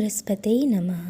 बृहस्पतये नमः।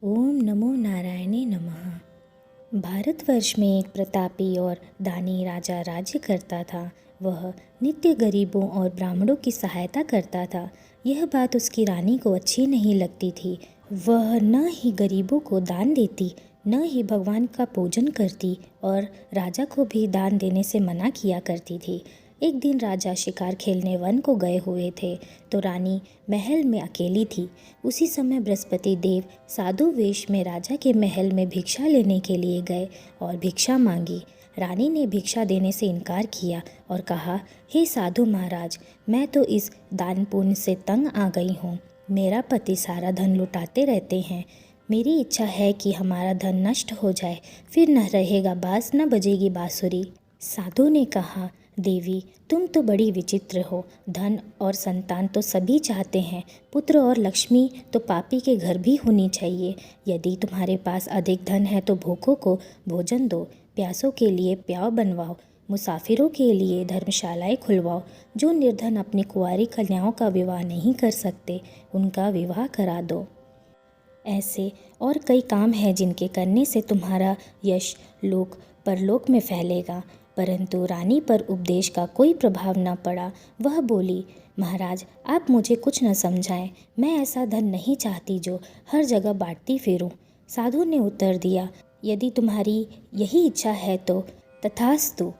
ओम नमो नारायणे नमः। भारतवर्ष में एक प्रतापी और दानी राजा राज्य करता था। वह नित्य गरीबों और ब्राह्मणों की सहायता करता था। यह बात उसकी रानी को अच्छी नहीं लगती थी। वह न ही गरीबों को दान देती, न ही भगवान का पूजन करती और राजा को भी दान देने से मना किया करती थी। एक दिन राजा शिकार खेलने वन को गए हुए थे तो रानी महल में अकेली थी। उसी समय बृहस्पति देव साधु वेश में राजा के महल में भिक्षा लेने के लिए गए और भिक्षा मांगी। रानी ने भिक्षा देने से इनकार किया और कहा, हे साधु महाराज, मैं तो इस दान पुण्य से तंग आ गई हूँ। मेरा पति सारा धन लुटाते रहते हैं। मेरी इच्छा है कि हमारा धन नष्ट हो जाए, फिर न रहेगा बाँस न बजेगी बाँसुरी। साधु ने कहा, देवी, तुम तो बड़ी विचित्र हो। धन और संतान तो सभी चाहते हैं, पुत्र और लक्ष्मी तो पापी के घर भी होनी चाहिए। यदि तुम्हारे पास अधिक धन है तो भूखों को भोजन दो, प्यासों के लिए प्याव बनवाओ, मुसाफिरों के लिए धर्मशालाएं खुलवाओ। जो निर्धन अपनी कुंवारी कन्याओं का विवाह नहीं कर सकते, उनका विवाह करा दो। ऐसे और कई काम हैं जिनके करने से तुम्हारा यश लोक परलोक में फैलेगा। परंतु रानी पर उपदेश का कोई प्रभाव न पड़ा। वह बोली, महाराज, आप मुझे कुछ न समझाएं। मैं ऐसा धन नहीं चाहती जो हर जगह बांटती फिरूं। साधु ने उत्तर दिया, यदि तुम्हारी यही इच्छा है तो तथास्तु।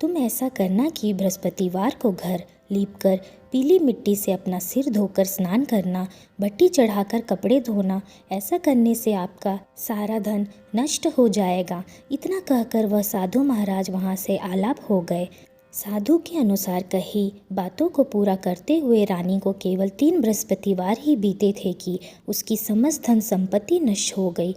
तुम ऐसा करना कि बृहस्पतिवार को घर लीपकर पीली मिट्टी से अपना सिर धोकर स्नान करना, भट्टी चढ़ाकर कपड़े धोना। ऐसा करने से आपका सारा धन नष्ट हो जाएगा। इतना कहकर वह साधु महाराज वहाँ से आलाप हो गए। साधु के अनुसार कही बातों को पूरा करते हुए रानी को केवल 3 बृहस्पतिवार ही बीते थे कि उसकी समस्त धन संपत्ति नष्ट हो गई।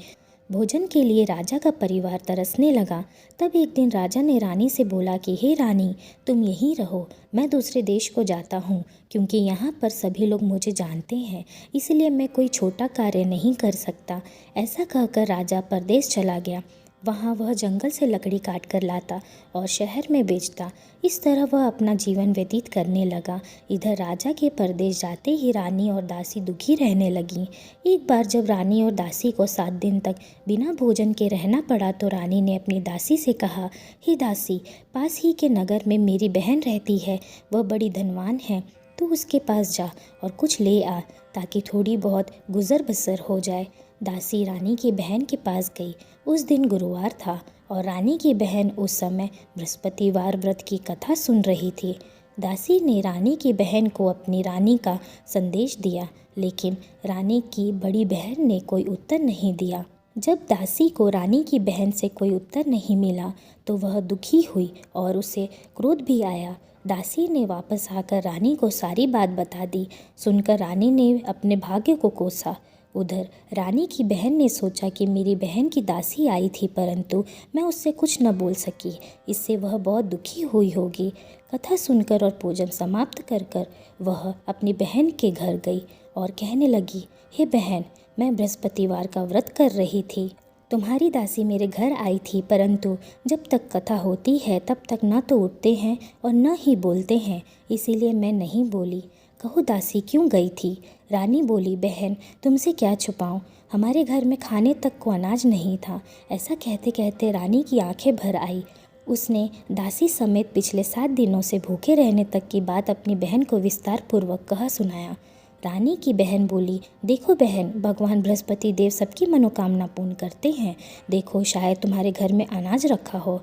भोजन के लिए राजा का परिवार तरसने लगा। तब एक दिन राजा ने रानी से बोला कि हे रानी, तुम यहीं रहो, मैं दूसरे देश को जाता हूँ, क्योंकि यहाँ पर सभी लोग मुझे जानते हैं, इसलिए मैं कोई छोटा कार्य नहीं कर सकता। ऐसा कहकर राजा परदेश चला गया। वहाँ वह जंगल से लकड़ी काट कर लाता और शहर में बेचता। इस तरह वह अपना जीवन व्यतीत करने लगा। इधर राजा के परदेश जाते ही रानी और दासी दुखी रहने लगीं। एक बार जब रानी और दासी को 7 दिन तक बिना भोजन के रहना पड़ा तो रानी ने अपनी दासी से कहा, हे दासी, पास ही के नगर में मेरी बहन रहती है, वह बड़ी धनवान है। तू उसके पास जा और कुछ ले आ, ताकि थोड़ी बहुत गुजर बसर हो जाए। दासी रानी की बहन के पास गई। उस दिन गुरुवार था और रानी की बहन उस समय बृहस्पतिवार व्रत की कथा सुन रही थी। दासी ने रानी की बहन को अपनी रानी का संदेश दिया, लेकिन रानी की बड़ी बहन ने कोई उत्तर नहीं दिया। जब दासी को रानी की बहन से कोई उत्तर नहीं मिला तो वह दुखी हुई और उसे क्रोध भी आया। दासी ने वापस आकर रानी को सारी बात बता दी। सुनकर रानी ने अपने भाग्य को कोसा। उधर रानी की बहन ने सोचा कि मेरी बहन की दासी आई थी, परंतु मैं उससे कुछ न बोल सकी, इससे वह बहुत दुखी हुई होगी। कथा सुनकर और पूजन समाप्त कर कर वह अपनी बहन के घर गई और कहने लगी, हे बहन, मैं बृहस्पतिवार का व्रत कर रही थी। तुम्हारी दासी मेरे घर आई थी, परंतु जब तक कथा होती है तब तक न तो उठते हैं और न ही बोलते हैं, इसीलिए मैं नहीं बोली। कहो दासी, क्यों गई थी? रानी बोली, बहन, तुमसे क्या छुपाऊं, हमारे घर में खाने तक को अनाज नहीं था। ऐसा कहते कहते रानी की आंखें भर आई। उसने दासी समेत पिछले 7 दिनों से भूखे रहने तक की बात अपनी बहन को विस्तार पूर्वक कहा सुनाया। रानी की बहन बोली, देखो बहन, भगवान बृहस्पति देव सबकी मनोकामना पूर्ण करते हैं। देखो, शायद तुम्हारे घर में अनाज रखा हो।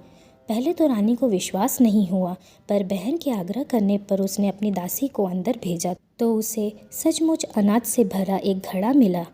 पहले तो रानी को विश्वास नहीं हुआ, पर बहन के आग्रह करने पर उसने अपनी दासी को अंदर भेजा तो उसे सचमुच अनाज से भरा एक घड़ा मिला।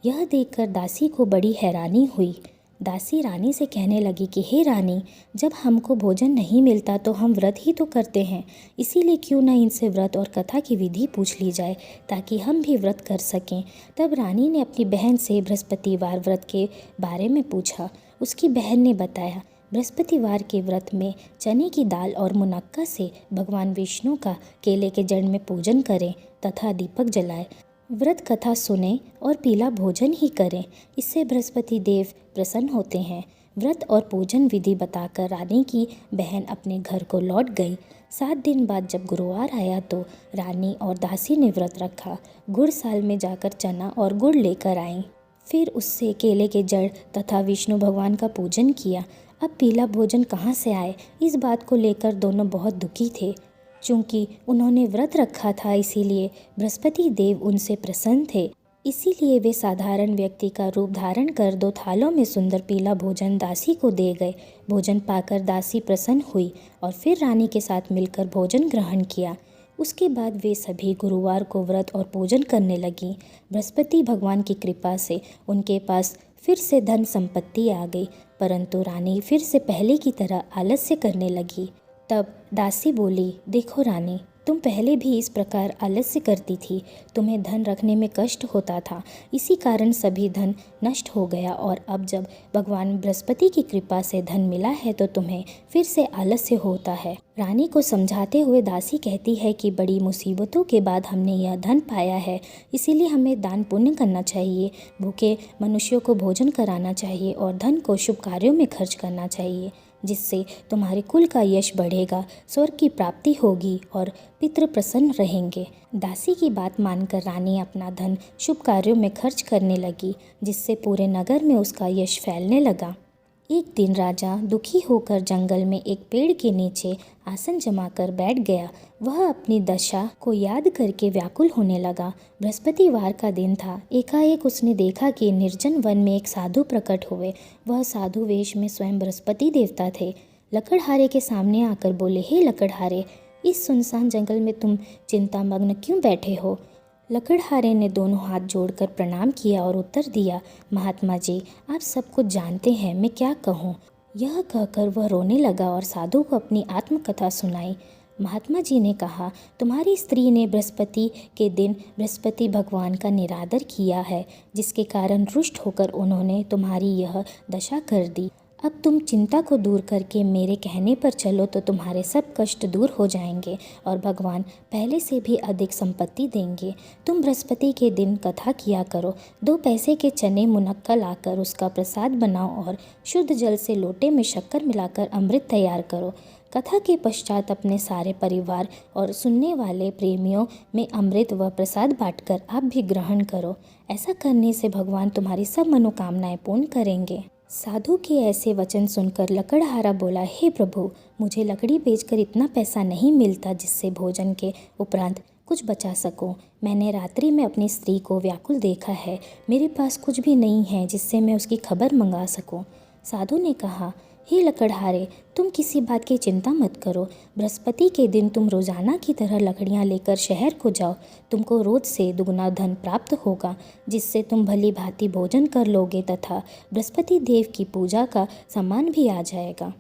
यह देखकर दासी को बड़ी हैरानी हुई। दासी रानी से कहने लगी कि हे रानी, जब हमको भोजन नहीं मिलता तो हम व्रत ही तो करते हैं, इसीलिए क्यों न इनसे व्रत और कथा की विधि पूछ ली जाए ताकि हम भी व्रत कर सकें। तब रानी ने अपनी बहन से बृहस्पतिवार व्रत के बारे में पूछा। उसकी बहन ने बताया, बृहस्पतिवार के व्रत में चने की दाल और मुनक्का से भगवान विष्णु का केले के जड़ में पूजन करें तथा दीपक जलाएं, व्रत कथा सुने और पीला भोजन ही करें। इससे बृहस्पति देव प्रसन्न होते हैं। व्रत और पूजन विधि बताकर रानी की बहन अपने घर को लौट गई। 7 दिन बाद जब गुरुवार आया तो रानी और दासी ने व्रत रखा। गुड़साल में जाकर चना और गुड़ लेकर आईं। फिर उससे केले के जड़ तथा विष्णु भगवान का पूजन किया। अब पीला भोजन कहाँ से आए, इस बात को लेकर दोनों बहुत दुखी थे। चूँकि उन्होंने व्रत रखा था इसीलिए बृहस्पति देव उनसे प्रसन्न थे। इसीलिए वे साधारण व्यक्ति का रूप धारण कर 2 थालों में सुंदर पीला भोजन दासी को दे गए। भोजन पाकर दासी प्रसन्न हुई और फिर रानी के साथ मिलकर भोजन ग्रहण किया। उसके बाद वे सभी गुरुवार को व्रत और पूजन करने लगीं। बृहस्पति भगवान की कृपा से उनके पास फिर से धन संपत्ति आ गई, परंतु रानी फिर से पहले की तरह आलस्य करने लगी। तब दासी बोली, देखो रानी, तुम पहले भी इस प्रकार आलस्य करती थी। तुम्हें धन रखने में कष्ट होता था, इसी कारण सभी धन नष्ट हो गया और अब जब भगवान बृहस्पति की कृपा से धन मिला है तो तुम्हें फिर से आलस्य होता है। रानी को समझाते हुए दासी कहती है कि बड़ी मुसीबतों के बाद हमने यह धन पाया है, इसीलिए हमें दान पुण्य करना चाहिए, भूखे मनुष्यों को भोजन कराना चाहिए और धन को शुभ कार्यों में खर्च करना चाहिए, जिससे तुम्हारे कुल का यश बढ़ेगा, स्वर्ग की प्राप्ति होगी और पितृ प्रसन्न रहेंगे। दासी की बात मानकर रानी अपना धन शुभ कार्यों में खर्च करने लगी, जिससे पूरे नगर में उसका यश फैलने लगा। एक दिन राजा दुखी होकर जंगल में एक पेड़ के नीचे आसन जमाकर बैठ गया। वह अपनी दशा को याद करके व्याकुल होने लगा। बृहस्पतिवार का दिन था। एकाएक उसने देखा कि निर्जन वन में एक साधु प्रकट हुए। वह साधु वेश में स्वयं बृहस्पति देवता थे। लकड़हारे के सामने आकर बोले, हे लकड़हारे, इस सुनसान जंगल में तुम चिंतामग्न क्यों बैठे हो? लकड़हारे ने दोनों हाथ जोड़कर प्रणाम किया और उत्तर दिया, महात्मा जी, आप सब कुछ जानते हैं, मैं क्या कहूँ। यह कहकर वह रोने लगा और साधु को अपनी आत्मकथा सुनाई। महात्मा जी ने कहा, तुम्हारी स्त्री ने बृहस्पति के दिन बृहस्पति भगवान का निरादर किया है, जिसके कारण रुष्ट होकर उन्होंने तुम्हारी यह दशा कर दी। अब तुम चिंता को दूर करके मेरे कहने पर चलो तो तुम्हारे सब कष्ट दूर हो जाएंगे और भगवान पहले से भी अधिक संपत्ति देंगे। तुम बृहस्पति के दिन कथा किया करो। 2 पैसे के चने मुनक्का लाकर उसका प्रसाद बनाओ और शुद्ध जल से लोटे में शक्कर मिलाकर अमृत तैयार करो। कथा के पश्चात अपने सारे परिवार और सुनने वाले प्रेमियों में अमृत व प्रसाद बांटकर आप भी ग्रहण करो। ऐसा करने से भगवान तुम्हारी सब मनोकामनाएं पूर्ण करेंगे। साधु के ऐसे वचन सुनकर लकड़हारा बोला, हे प्रभु, मुझे लकड़ी बेचकर इतना पैसा नहीं मिलता जिससे भोजन के उपरांत कुछ बचा सकूं। मैंने रात्रि में अपनी स्त्री को व्याकुल देखा है। मेरे पास कुछ भी नहीं है जिससे मैं उसकी खबर मंगा सकूं। साधु ने कहा, हे लकड़हारे, तुम किसी बात की चिंता मत करो। बृहस्पति के दिन तुम रोजाना की तरह लकड़ियां लेकर शहर को जाओ। तुमको रोज से दुगना धन प्राप्त होगा, जिससे तुम भली भांति भोजन कर लोगे तथा बृहस्पति देव की पूजा का सामान भी आ जाएगा।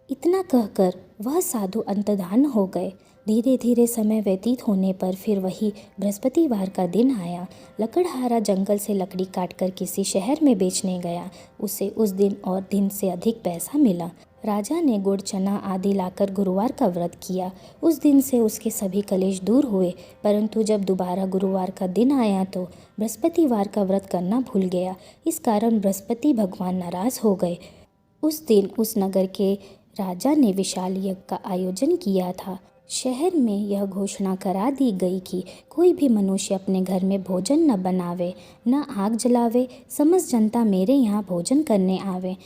इतना कहकर वह साधु अंतर्धान हो गए। धीरे धीरे समय व्यतीत होने पर फिर वही बृहस्पतिवार का दिन आया। लकड़हारा जंगल से लकड़ी काटकर किसी शहर में बेचने गया। उसे उस दिन और दिन से अधिक पैसा मिला। राजा ने गुड़ चना आदि लाकर गुरुवार का व्रत किया। उस दिन से उसके सभी कलेश दूर हुए, परंतु जब दोबारा गुरुवार का दिन आया तो बृहस्पतिवार का व्रत करना भूल गया। इस कारण बृहस्पति भगवान नाराज हो गए। उस दिन उस नगर के राजा ने विशाल यज्ञ का आयोजन किया था। शहर में यह घोषणा करा दी गई कि कोई भी मनुष्य अपने घर में भोजन न बनावे, न आग जलावे, समस्त जनता मेरे यहाँ भोजन करने आवे।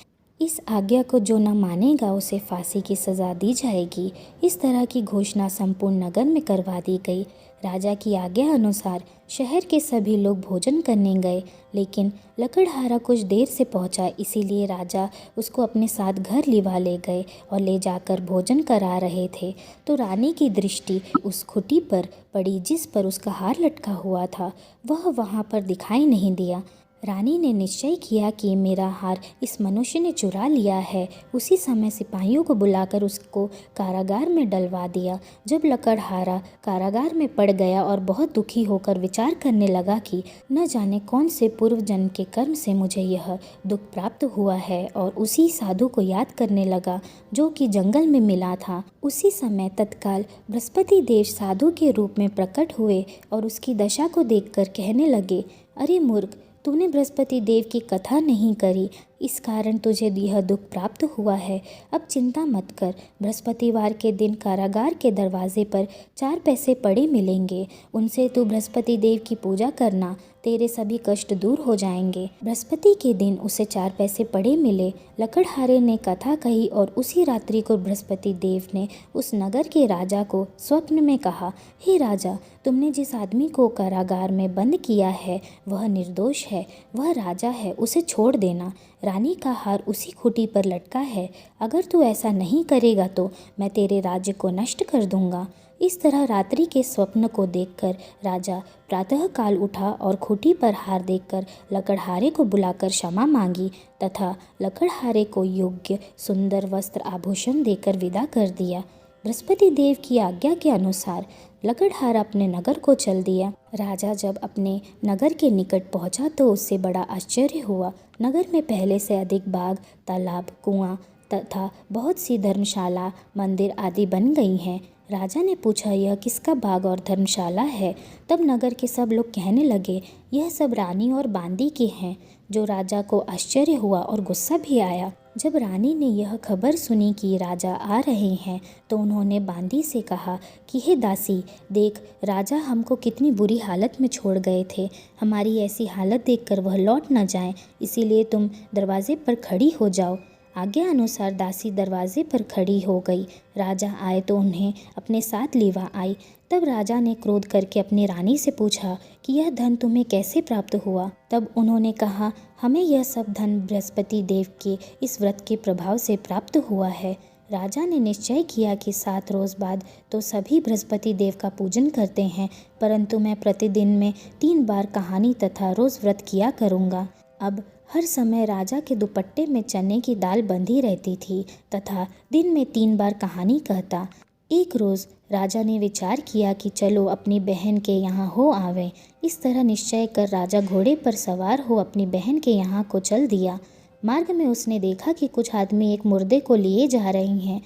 इस आज्ञा को जो न मानेगा उसे फांसी की सज़ा दी जाएगी। इस तरह की घोषणा संपूर्ण नगर में करवा दी गई। राजा की आज्ञा अनुसार शहर के सभी लोग भोजन करने गए, लेकिन लकड़हारा कुछ देर से पहुंचा, इसीलिए राजा उसको अपने साथ घर लिवा ले गए और ले जाकर भोजन करा रहे थे तो रानी की दृष्टि उस खुटी पर पड़ी जिस पर उसका हार लटका हुआ था। वह वहाँ पर दिखाई नहीं दिया। रानी ने निश्चय किया कि मेरा हार इस मनुष्य ने चुरा लिया है। उसी समय सिपाहियों को बुलाकर उसको कारागार में डलवा दिया। जब लकड़हारा कारागार में पड़ गया और बहुत दुखी होकर विचार करने लगा कि न जाने कौन से पूर्व जन्म के कर्म से मुझे यह दुख प्राप्त हुआ है, और उसी साधु को याद करने लगा जो कि जंगल में मिला था। उसी समय तत्काल बृहस्पति देव साधु के रूप में प्रकट हुए और उसकी दशा को देखकर कहने लगे, अरे मूर्ख, तूने बृहस्पति देव की कथा नहीं करी, इस कारण तुझे यह दुख प्राप्त हुआ है। अब चिंता मत कर, बृहस्पतिवार के दिन कारागार के दरवाजे पर 4 पैसे पड़े मिलेंगे, उनसे तू बृहस्पति देव की पूजा करना, तेरे सभी कष्ट दूर हो जाएंगे। बृहस्पति के दिन उसे 4 पैसे पड़े मिले। लकड़हारे ने कथा कही और उसी रात्रि को बृहस्पति देव ने उस नगर के राजा को स्वप्न में कहा, हे राजा, तुमने जिस आदमी को कारागार में बंद किया है वह निर्दोष है, वह राजा है, उसे छोड़ देना। रानी का हार उसी खूंटी पर लटका है, अगर तू ऐसा नहीं करेगा तो मैं तेरे राज्य को नष्ट कर दूंगा। इस तरह रात्रि के स्वप्न को देखकर राजा प्रातःकाल उठा और खूंटी पर हार देखकर लकड़हारे को बुलाकर क्षमा मांगी तथा लकड़हारे को योग्य सुंदर वस्त्र आभूषण देकर विदा कर दिया। बृहस्पति देव की आज्ञा के अनुसार लकड़हारा अपने नगर को चल दिया। राजा जब अपने नगर के निकट पहुंचा तो उससे बड़ा आश्चर्य हुआ। नगर में पहले से अधिक बाग, तालाब, कुआं तथा बहुत सी धर्मशाला, मंदिर आदि बन गई हैं। राजा ने पूछा, यह किसका बाग और धर्मशाला है? तब नगर के सब लोग कहने लगे, यह सब रानी और बांदी के हैं। जो राजा को आश्चर्य हुआ और गुस्सा भी आया। जब रानी ने यह खबर सुनी कि राजा आ रहे हैं तो उन्होंने बांदी से कहा कि हे दासी, देख, राजा हमको कितनी बुरी हालत में छोड़ गए थे। हमारी ऐसी हालत देखकर वह लौट न जाएं, इसीलिए तुम दरवाजे पर खड़ी हो जाओ। आज्ञा अनुसार दासी दरवाजे पर खड़ी हो गई। राजा आए तो उन्हें अपने साथ लेवा आई। तब राजा ने क्रोध करके अपनी रानी से पूछा कि यह धन तुम्हें कैसे प्राप्त हुआ? तब उन्होंने कहा, हमें यह सब धन बृहस्पति देव के इस व्रत के प्रभाव से प्राप्त हुआ है। राजा ने निश्चय किया कि 7 रोज बाद तो सभी बृहस्पति देव का पूजन करते हैं, परंतु मैं प्रतिदिन में 3 बार कहानी तथा रोज व्रत किया करूँगा। अब हर समय राजा के दुपट्टे में चने की दाल बंधी रहती थी तथा दिन में 3 बार कहानी कहता। एक रोज़ राजा ने विचार किया कि चलो अपनी बहन के यहाँ हो आवें। इस तरह निश्चय कर राजा घोड़े पर सवार हो अपनी बहन के यहाँ को चल दिया। मार्ग में उसने देखा कि कुछ आदमी एक मुर्दे को लिए जा रहे हैं।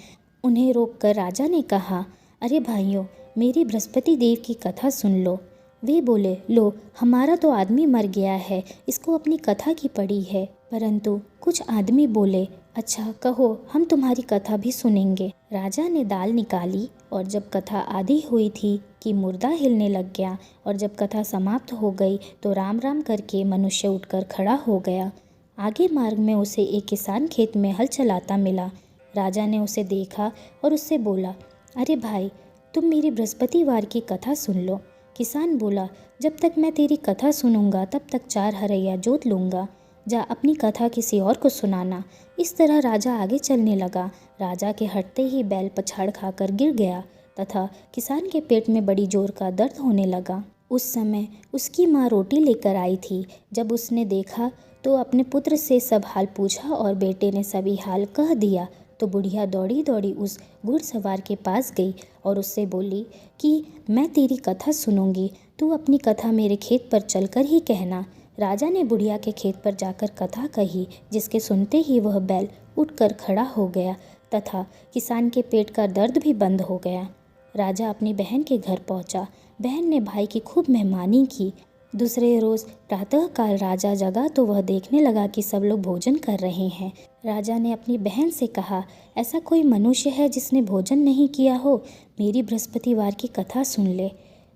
उन्हें रोककर राजा ने कहा, अरे भाइयों, मेरी बृहस्पति देव की कथा सुन लो। वे बोले, लो, हमारा तो आदमी मर गया है, इसको अपनी कथा की पड़ी है। परंतु कुछ आदमी बोले, अच्छा कहो, हम तुम्हारी कथा भी सुनेंगे। राजा ने दाल निकाली और जब कथा आधी हुई थी कि मुर्दा हिलने लग गया और जब कथा समाप्त हो गई तो राम राम करके मनुष्य उठकर खड़ा हो गया। आगे मार्ग में उसे एक किसान खेत में हल चलाता मिला। राजा ने उसे देखा और उससे बोला, अरे भाई, तुम मेरी बृहस्पतिवार की कथा सुन लो। किसान बोला, जब तक मैं तेरी कथा सुनूंगा तब तक 4 हरैया जोत लूँगा, जा अपनी कथा किसी और को सुनाना। इस तरह राजा आगे चलने लगा। राजा के हटते ही बैल पछाड़ खाकर गिर गया तथा किसान के पेट में बड़ी जोर का दर्द होने लगा। उस समय उसकी माँ रोटी लेकर आई थी। जब उसने देखा तो अपने पुत्र से सब हाल पूछा और बेटे ने सभी हाल कह दिया। तो बुढ़िया दौड़ी दौड़ी उस घुड़सवार के पास गई और उससे बोली कि मैं तेरी कथा सुनूंगी, तू अपनी कथा मेरे खेत पर चलकर ही कहना। राजा ने बुढ़िया के खेत पर जाकर कथा कही, जिसके सुनते ही वह बैल उठकर खड़ा हो गया तथा किसान के पेट का दर्द भी बंद हो गया। राजा अपनी बहन के घर पहुंचा। बहन ने भाई की खूब मेहमानी की। दूसरे रोज़ प्रातःकाल राजा जगा तो वह देखने लगा कि सब लोग भोजन कर रहे हैं। राजा ने अपनी बहन से कहा, ऐसा कोई मनुष्य है जिसने भोजन नहीं किया हो? मेरी बृहस्पतिवार की कथा सुन ले।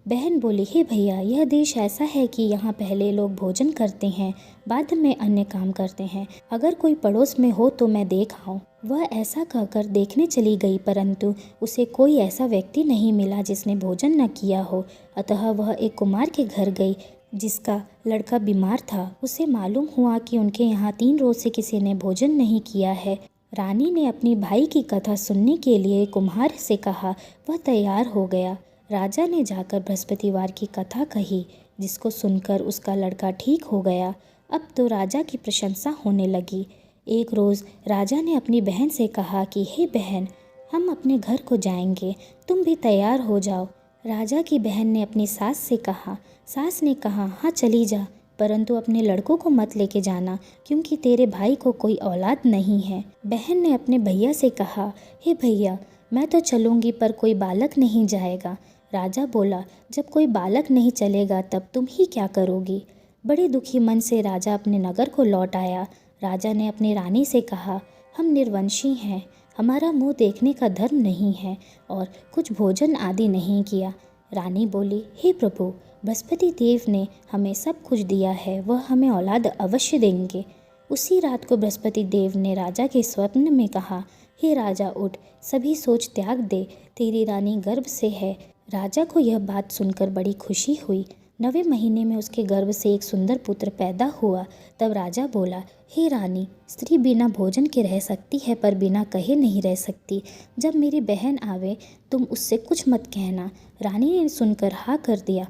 बहन बोली, हे भैया, यह देश ऐसा है कि यहाँ पहले लोग भोजन करते हैं, बाद में अन्य काम करते हैं। अगर कोई पड़ोस में हो तो मैं देख आऊँ। वह ऐसा कहकर देखने चली गई, परंतु उसे कोई ऐसा व्यक्ति नहीं मिला जिसने भोजन न किया हो। अतः वह एक कुमार के घर गई जिसका लड़का बीमार था। उसे मालूम हुआ कि उनके यहाँ 3 रोज से किसी ने भोजन नहीं किया है। रानी ने अपनी भाई की कथा सुनने के लिए कुम्हार से कहा। वह तैयार हो गया। राजा ने जाकर बृहस्पतिवार की कथा कही, जिसको सुनकर उसका लड़का ठीक हो गया। अब तो राजा की प्रशंसा होने लगी। एक रोज़ राजा ने अपनी बहन से कहा कि हे बहन, हम अपने घर को जाएंगे, तुम भी तैयार हो जाओ। राजा की बहन ने अपनी सास से कहा। सास ने कहा, हाँ चली जा, परंतु अपने लड़कों को मत लेके जाना, क्योंकि तेरे भाई को कोई औलाद नहीं है। बहन ने अपने भैया से कहा, हे भैया, मैं तो चलूँगी पर कोई बालक नहीं जाएगा। राजा बोला, जब कोई बालक नहीं चलेगा तब तुम ही क्या करोगी? बड़े दुखी मन से राजा अपने नगर को लौट आया। राजा ने अपनी रानी से कहा, हम निर्वंशी हैं, हमारा मुंह देखने का धर्म नहीं है और कुछ भोजन आदि नहीं किया। रानी बोली, हे प्रभु, बृहस्पति देव ने हमें सब कुछ दिया है, वह हमें औलाद अवश्य देंगे। उसी रात को बृहस्पति देव ने राजा के स्वप्न में कहा, हे राजा उठ, सभी सोच त्याग दे, तेरी रानी गर्भ से है। राजा को यह बात सुनकर बड़ी खुशी हुई। 9वें महीने में उसके गर्भ से एक सुंदर पुत्र पैदा हुआ। तब राजा बोला, हे रानी, स्त्री बिना भोजन के रह सकती है पर बिना कहे नहीं रह सकती। जब मेरी बहन आवे तुम उससे कुछ मत कहना। रानी ने सुनकर हाँ कर दिया।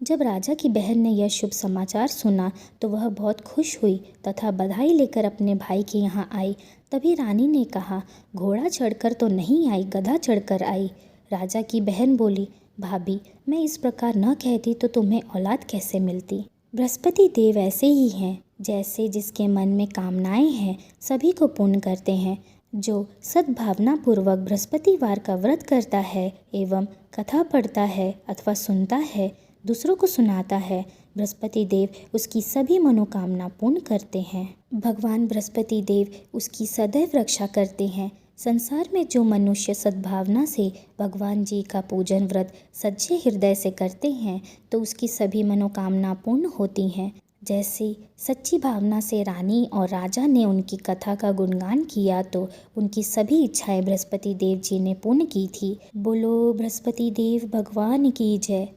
जब राजा की बहन ने यह शुभ समाचार सुना तो वह बहुत खुश हुई तथा बधाई लेकर अपने भाई के यहाँ आई। तभी रानी ने कहा, घोड़ा चढ़कर तो नहीं आई, गधा चढ़कर आई। राजा की बहन बोली, भाभी, मैं इस प्रकार न कहती तो तुम्हें औलाद कैसे मिलती। बृहस्पति देव ऐसे ही हैं, जैसे जिसके मन में कामनाएं हैं सभी को पूर्ण करते हैं। जो सद्भावनापूर्वक बृहस्पतिवार का व्रत करता है एवं कथा पढ़ता है अथवा सुनता है, दूसरों को सुनाता है, बृहस्पति देव उसकी सभी मनोकामना पूर्ण करते हैं। भगवान बृहस्पति देव उसकी सदैव रक्षा करते हैं। संसार में जो मनुष्य सद्भावना से भगवान जी का पूजन व्रत सच्चे हृदय से करते हैं तो उसकी सभी मनोकामना पूर्ण होती हैं। जैसे सच्ची भावना से रानी और राजा ने उनकी कथा का गुणगान किया तो उनकी सभी इच्छाएं बृहस्पति देव जी ने पूर्ण की थी। बोलो बृहस्पति देव भगवान की जय।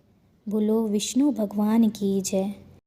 बोलो विष्णु भगवान की जय।